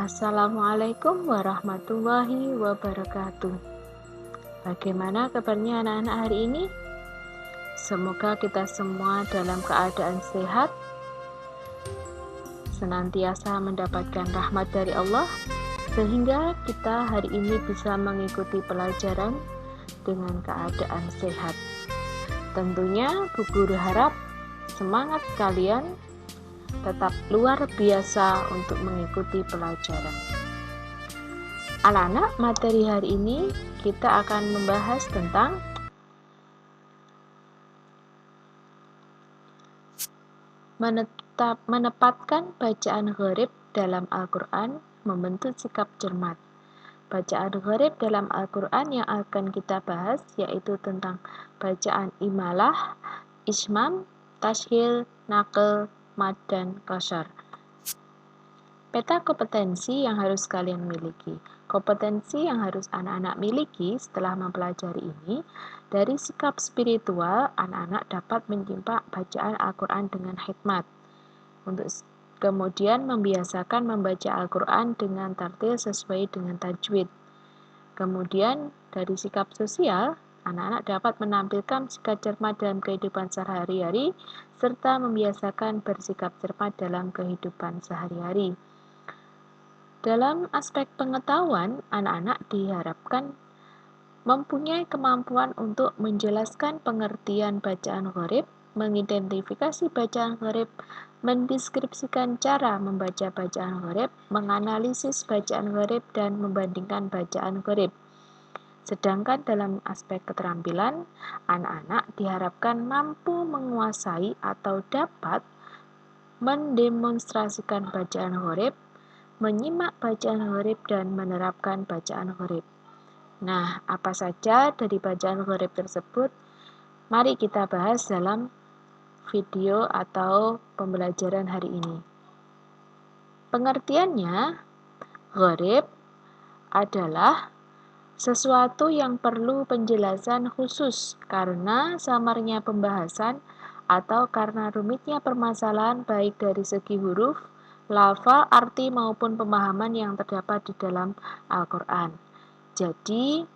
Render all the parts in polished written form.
Assalamualaikum warahmatullahi wabarakatuh. Bagaimana kabarnya anak-anak hari ini? Semoga kita semua dalam keadaan sehat, senantiasa mendapatkan rahmat dari Allah, sehingga kita hari ini bisa mengikuti pelajaran dengan keadaan sehat. Tentunya Bu Guru harap semangat kalian tetap luar biasa untuk mengikuti pelajaran. Anak-anak, materi hari ini kita akan membahas tentang menempatkan bacaan gharib dalam Al-Quran, membentuk sikap cermat. Bacaan gharib dalam Al-Quran yang akan kita bahas yaitu tentang bacaan imalah, ismam, tashil, naql, mad, dan qasar. Peta kompetensi yang harus kalian miliki. Kompetensi yang harus anak-anak miliki setelah mempelajari ini, dari sikap spiritual, anak-anak dapat menyimak bacaan Al-Quran dengan hikmat. Untuk kemudian membiasakan membaca Al-Quran dengan tartil sesuai dengan tajwid. Kemudian dari sikap sosial, anak-anak dapat menampilkan sikap cermat dalam kehidupan sehari-hari, serta membiasakan bersikap cermat dalam kehidupan sehari-hari. Dalam aspek pengetahuan, anak-anak diharapkan mempunyai kemampuan untuk menjelaskan pengertian bacaan gharib, mengidentifikasi bacaan gharib, mendeskripsikan cara membaca bacaan gharib, menganalisis bacaan gharib, dan membandingkan bacaan gharib. Sedangkan dalam aspek keterampilan, anak-anak diharapkan mampu menguasai atau dapat mendemonstrasikan bacaan gharib, menyimak bacaan gharib, dan menerapkan bacaan gharib. Nah, apa saja dari bacaan gharib tersebut? Mari kita bahas dalam video atau pembelajaran hari ini. Pengertiannya, gharib adalah sesuatu yang perlu penjelasan khusus karena samarnya pembahasan atau karena rumitnya permasalahan baik dari segi huruf, lafal, arti maupun pemahaman yang terdapat di dalam Al-Quran. Jadi,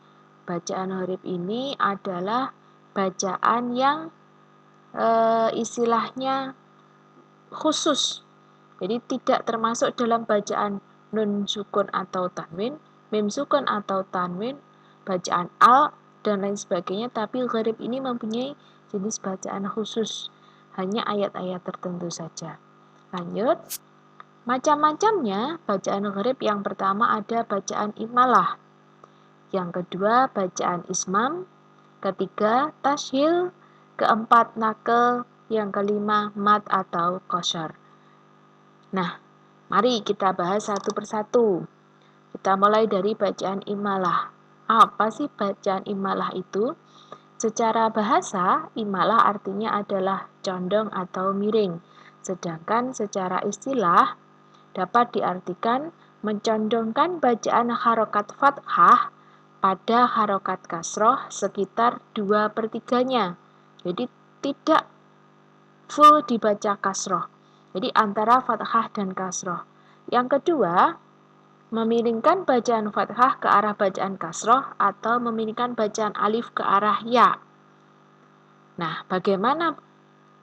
bacaan gharib ini adalah bacaan yang istilahnya khusus. Jadi, tidak termasuk dalam bacaan nun sukun atau tanwin, mim sukun atau tanwin, bacaan al, dan lain sebagainya. Tapi gharib ini mempunyai jenis bacaan khusus, hanya ayat-ayat tertentu saja. Lanjut. Macam-macamnya bacaan gharib, yang pertama ada bacaan imalah, yang kedua bacaan ismam, ketiga tashil, keempat naql, yang kelima mad atau qasar. Nah, mari kita bahas satu persatu. Kita mulai dari bacaan imalah. Apa sih bacaan imalah itu? Secara bahasa, imalah artinya adalah condong atau miring. Sedangkan secara istilah, dapat diartikan mencondongkan bacaan harokat fathah pada harokat kasroh sekitar 2/3-nya. Jadi tidak full dibaca kasroh. Jadi antara fathah dan kasroh. Yang kedua, memiringkan bacaan fathah ke arah bacaan kasroh atau memiringkan bacaan alif ke arah ya. Nah, bagaimana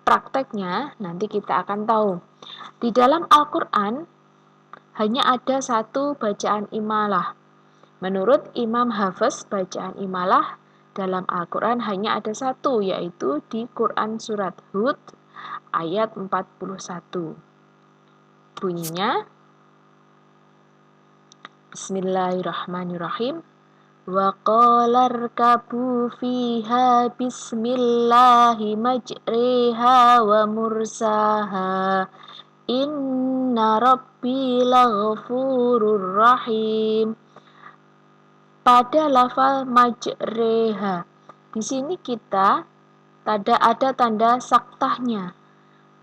prakteknya? Nanti kita akan tahu. Di dalam Al-Quran, hanya ada satu bacaan imalah. Menurut Imam Hafiz, bacaan imalah dalam Al-Quran hanya ada satu, yaitu di Quran Surat Hud ayat 41. Bunyinya, Bismillahirrahmanirrahim. Wa qala rkabu fiha bismillahi majriha wa mursaha. Inna rabbi laghafurur rahim. Pada lafal majreha, di sini kita ada tanda saktahnya.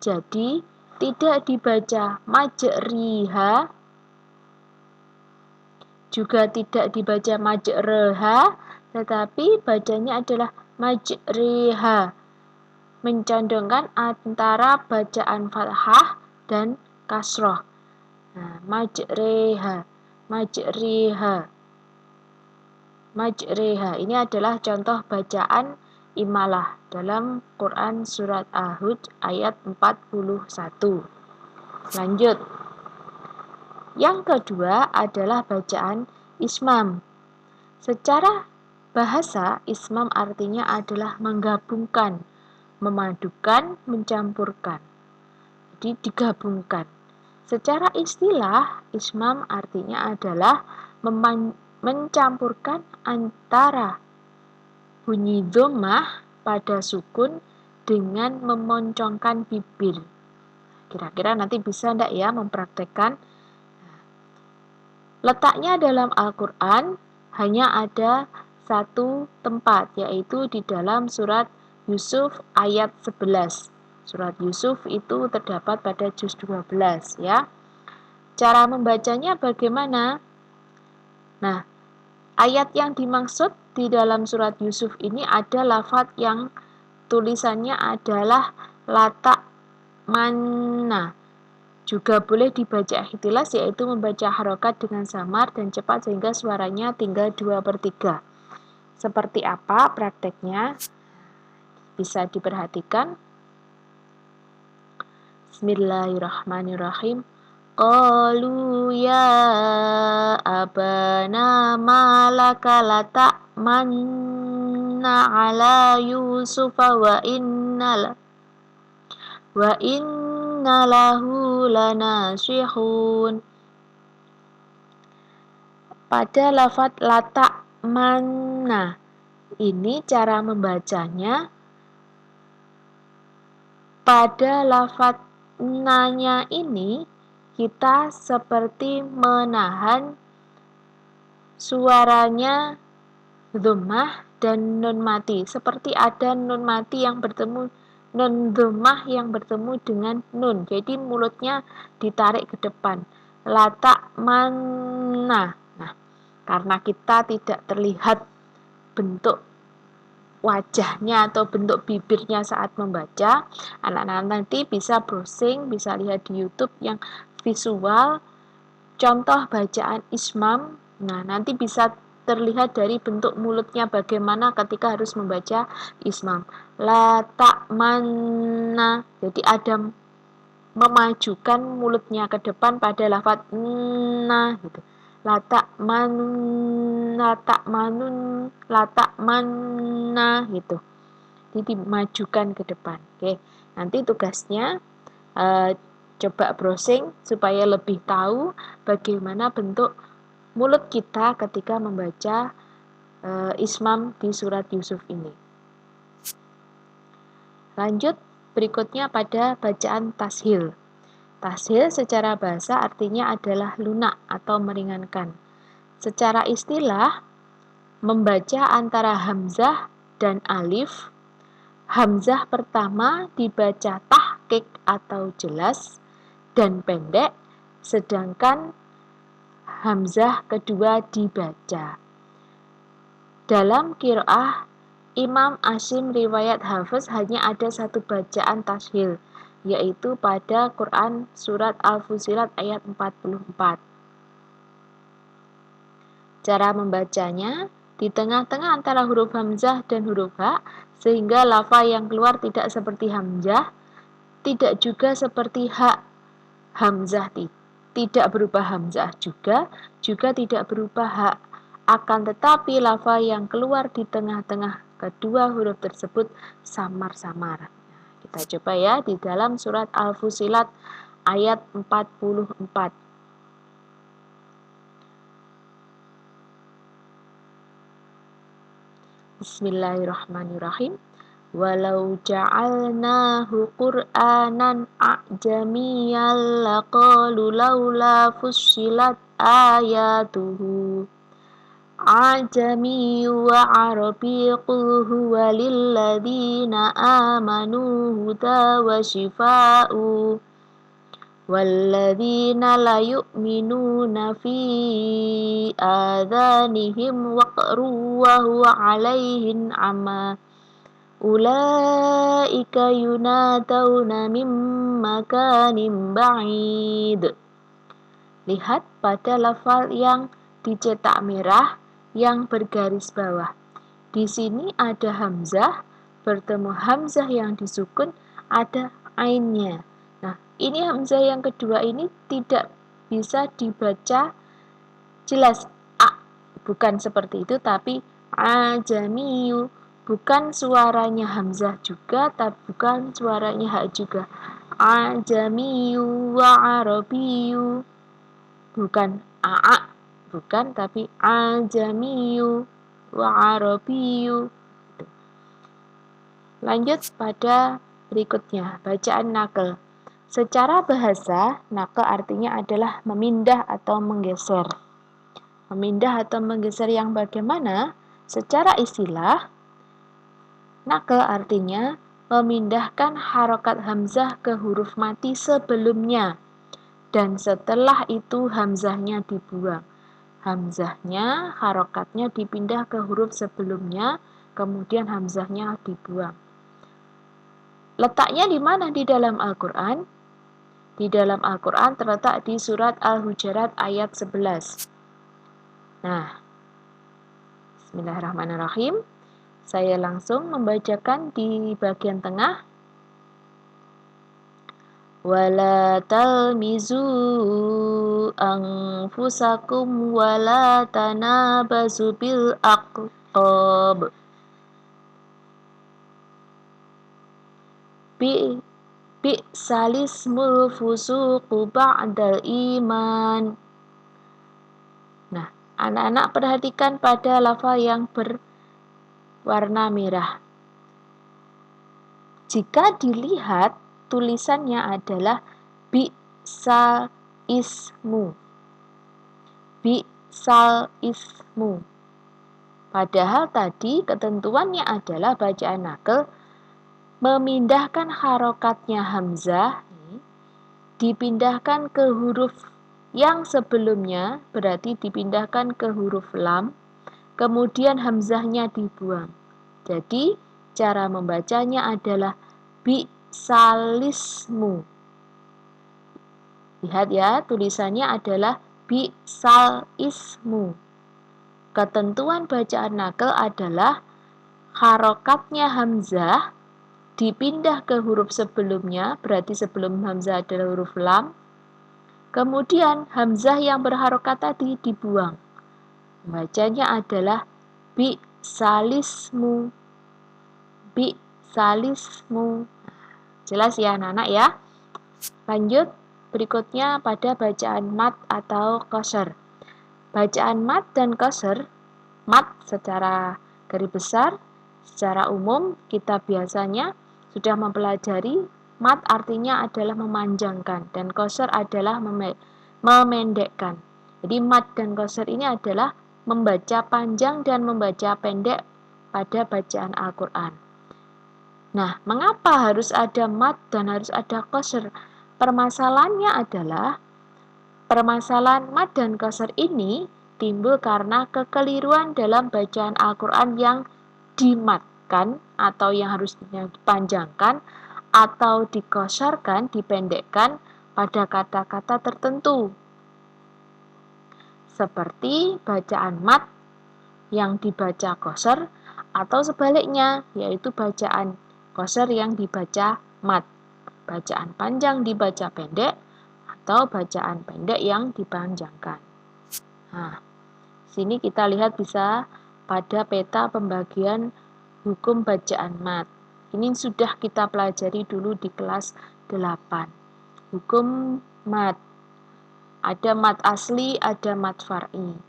Jadi tidak dibaca majriha, juga tidak dibaca majreha, tetapi bacanya adalah majriha, mencondongkan antara bacaan fathah dan kasroh. Nah, majreha, majriha, majreha. Ini adalah contoh bacaan imalah dalam Quran surat Al-Hud ayat 41. Lanjut. Yang kedua adalah bacaan ismam. Secara bahasa, ismam artinya adalah menggabungkan, memadukan, mencampurkan. Jadi digabungkan. Secara istilah, ismam artinya adalah mencampurkan antara bunyi dhammah pada sukun dengan memoncongkan bibir. Kira-kira nanti bisa enggak ya mempraktekkan? Letaknya dalam Al-Quran hanya ada satu tempat, yaitu di dalam surat Yusuf ayat 11. Surat Yusuf itu terdapat pada juz 12 ya. Cara membacanya bagaimana? Nah, ayat yang dimaksud di dalam surat Yusuf ini ada lafadz yang tulisannya adalah lata manna. Juga boleh dibaca ikhtilas, yaitu membaca harokat dengan samar dan cepat sehingga suaranya tinggal 2/3. Seperti apa prakteknya? Bisa diperhatikan. Bismillahirrahmanirrahim. Qalu ya abana malaka lata'manna ala yusufa wa inna lahu lanasihun. Pada lafadz lata manna ini cara membacanya, pada lafadz nanya ini kita seperti menahan suaranya dhammah dan nun mati, seperti ada nun mati yang bertemu nun dhammah yang bertemu dengan nun. Jadi mulutnya ditarik ke depan. Lata manna. Nah, karena kita tidak terlihat bentuk wajahnya atau bentuk bibirnya saat membaca, anak-anak nanti bisa browsing, bisa lihat di YouTube yang visual contoh bacaan ismam. Nah, nanti bisa terlihat dari bentuk mulutnya bagaimana ketika harus membaca ismam. La ta'manna. Jadi ada memajukan mulutnya ke depan pada lafadz na gitu. La ta'manna gitu. Jadi dimajukan ke depan. Oke. Nanti tugasnya coba browsing supaya lebih tahu bagaimana bentuk mulut kita ketika membaca ismam di surat Yusuf ini. Lanjut, berikutnya pada bacaan tashil. Tashil secara bahasa artinya adalah lunak atau meringankan. Secara istilah, membaca antara hamzah dan alif. Hamzah pertama dibaca tahqiq atau jelas dan pendek, sedangkan hamzah kedua dibaca. Dalam qiraah Imam Asim riwayat Hafiz hanya ada satu bacaan tashil, yaitu pada Quran surat Al-Fussilat ayat 44. Cara membacanya, di tengah-tengah antara huruf hamzah dan huruf ha, sehingga lafaz yang keluar tidak seperti hamzah, tidak juga seperti ha. Hamzah tidak berubah hamzah juga tidak berubah ha. Akan tetapi lafaz yang keluar di tengah-tengah kedua huruf tersebut samar-samar. Kita coba ya di dalam surat Al-Fussilat ayat 44. Bismillahirrahmanirrahim. Walau ja'alnahu Qur'anan a'jamiyyan laqalu laula fussilat ayatuhu a'jami wa arabi qul huwa lilladzina amanu huda wa shifaa'u walladzina la yu'minuna fi adhanihim waqru wa huwa 'alaihim 'ama ulaika yunadawna min makanin ba'id. Lihat pada lafal yang dicetak merah yang bergaris bawah. Di sini ada hamzah, bertemu hamzah yang disukun, ada ainnya. Nah, ini hamzah yang kedua ini tidak bisa dibaca jelas a, bukan seperti itu, tapi ajamiyu. Bukan suaranya hamzah juga, tapi bukan suaranya ha juga. Ajamiyu wa arabiyu. Bukan aa, bukan, tapi ajamiyu wa arabiyu. Lanjut pada berikutnya, bacaan nakal. Secara bahasa, nakal artinya adalah memindah atau menggeser. Memindah atau menggeser yang bagaimana? Secara istilah, nakal artinya memindahkan harokat hamzah ke huruf mati sebelumnya, dan setelah itu hamzahnya dibuang. Hamzahnya, harokatnya dipindah ke huruf sebelumnya, kemudian hamzahnya dibuang. Letaknya di mana di dalam Al-Quran? Di dalam Al-Quran terletak di surat Al-Hujurat ayat 11. Nah, bismillahirrahmanirrahim. Saya langsung membacakan di bagian tengah. Wala talmizu anfusakum wala tanabazu bil aqtab. Bi'salismul fusuqu ba'dal iman. Nah, anak-anak perhatikan pada lafal yang berwarna merah. Jika dilihat, tulisannya adalah bi'sal ismu. Bi'sal ismu. Padahal tadi ketentuannya adalah bacaan nakal memindahkan harokatnya hamzah, dipindahkan ke huruf yang sebelumnya, berarti dipindahkan ke huruf lam, kemudian hamzahnya dibuang. Jadi, cara membacanya adalah bi'salismu. Lihat ya, tulisannya adalah bi'salismu. Ketentuan bacaan nakal adalah harokatnya hamzah dipindah ke huruf sebelumnya, berarti sebelum hamzah adalah huruf lam. Kemudian hamzah yang berharokat tadi dibuang. Bacanya adalah bi'salismu. Bi'salismu. Jelas ya anak-anak ya? Lanjut berikutnya pada bacaan mat atau qasr. Bacaan mat dan qasr, mat secara garis besar, secara umum kita biasanya sudah mempelajari mat artinya adalah memanjangkan dan qasr adalah memendekkan. Jadi mat dan qasr ini adalah membaca panjang dan membaca pendek pada bacaan Al-Quran. Nah, mengapa harus ada mat dan harus ada qasr? Permasalahannya adalah permasalahan mat dan qasr ini timbul karena kekeliruan dalam bacaan Al-Quran yang dimatkan atau yang harusnya dipanjangkan atau dikosarkan, dipendekkan pada kata-kata tertentu. Seperti bacaan mat yang dibaca qasr atau sebaliknya, yaitu bacaan qasr yang dibaca mat. Bacaan panjang dibaca pendek atau bacaan pendek yang dipanjangkan. Nah, sini kita lihat bisa pada peta pembagian hukum bacaan mat. Ini sudah kita pelajari dulu di kelas 8. Hukum mat. Ada mat asli, ada mat far'i.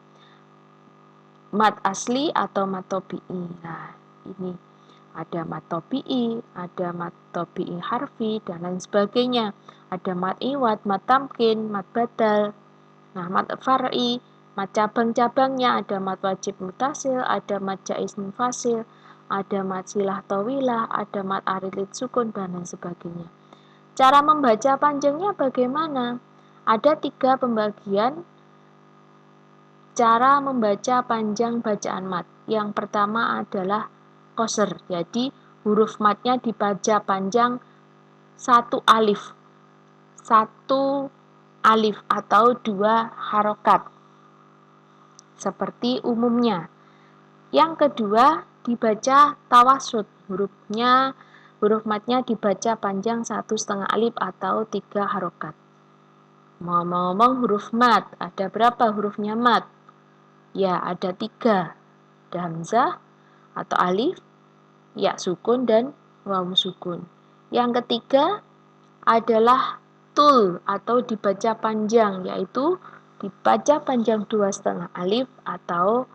Mat asli atau mat tobi'i. Nah, ini ada mat tobi'i, ada mat tobi'i harfi, dan lain sebagainya. Ada mat iwad, mat tamkin, mat badal. Nah, mat far'i, mat cabang-cabangnya ada mat wajib mutasil, ada mat jaiz munfasil, ada mat silah tawilah, ada mat arilid sukun, dan lain sebagainya. Cara membaca panjangnya bagaimana? Ada 3 pembagian cara membaca panjang bacaan mat. Yang pertama adalah qasr, jadi huruf matnya dibaca panjang 1 alif. 1 alif atau 2 harokat seperti umumnya. Yang kedua dibaca tawasud, huruf matnya dibaca panjang 1,5 alif atau 3 harokat. Ngomong-ngomong huruf mat, ada berapa hurufnya mat? Ya, ada 3. Ada hamzah atau alif, ya sukun, dan wawu sukun. Yang ketiga adalah tul atau dibaca panjang, yaitu dibaca panjang 2,5 alif atau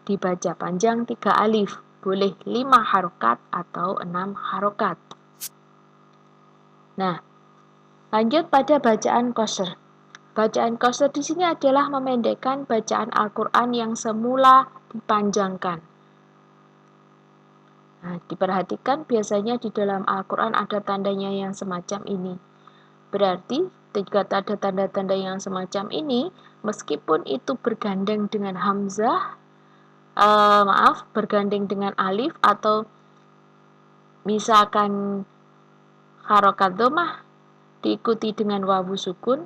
dibaca panjang 3 alif. Boleh 5 harokat atau 6 harokat. Nah, lanjut pada bacaan qasr. Bacaan qasr di sini adalah memendekkan bacaan Al-Quran yang semula dipanjangkan. Nah, diperhatikan biasanya di dalam Al-Quran ada tandanya yang semacam ini. Berarti jika ada tanda-tanda yang semacam ini, meskipun itu bergandeng dengan hamzah, bergandeng dengan alif, atau misalkan harokat dhammah diikuti dengan wawu sukun,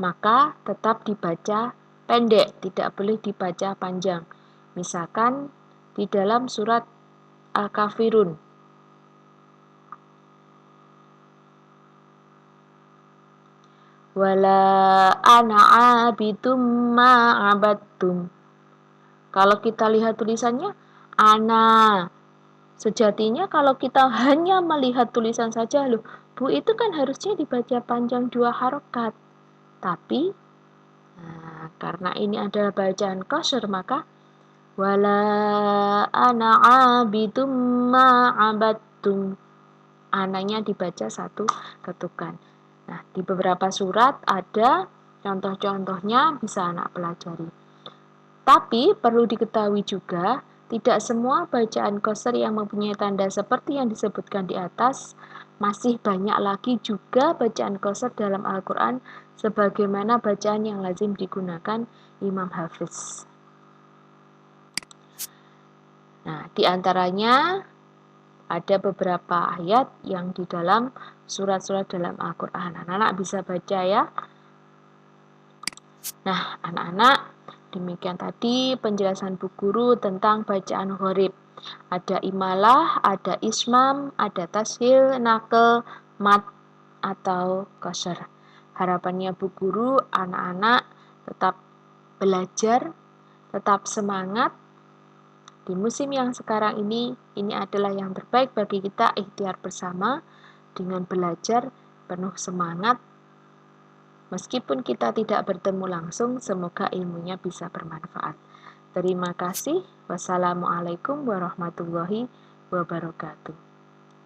maka tetap dibaca pendek, tidak boleh dibaca panjang. Misalkan di dalam surat Al-Kafirun. Wala ana abidum ma'abattum. Kalau kita lihat tulisannya, ana. Sejatinya kalau kita hanya melihat tulisan saja, loh, bu itu kan harusnya dibaca panjang 2 harokat. Tapi, karena ini adalah bacaan qasr, maka wala ana abidum ma'abattum. Ananya dibaca 1 ketukan. Nah, di beberapa surat ada contoh-contohnya, bisa anak pelajari. Tapi perlu diketahui juga, tidak semua bacaan qasr yang mempunyai tanda seperti yang disebutkan di atas. Masih banyak lagi juga bacaan qasr dalam Al-Quran sebagaimana bacaan yang lazim digunakan Imam Hafiz. Nah, di antaranya ada beberapa ayat yang di dalam surat-surat dalam Al-Quran. Anak-anak bisa baca ya. Nah, anak-anak, demikian tadi penjelasan Bu Guru tentang bacaan gharib. Ada imalah, ada ismam, ada tashil, naql, mat, atau qasr. Harapannya Bu Guru, anak-anak tetap belajar, tetap semangat. Di musim yang sekarang ini adalah yang terbaik bagi kita, ikhtiar bersama dengan belajar penuh semangat. Meskipun kita tidak bertemu langsung, semoga ilmunya bisa bermanfaat. Terima kasih. Wassalamualaikum warahmatullahi wabarakatuh.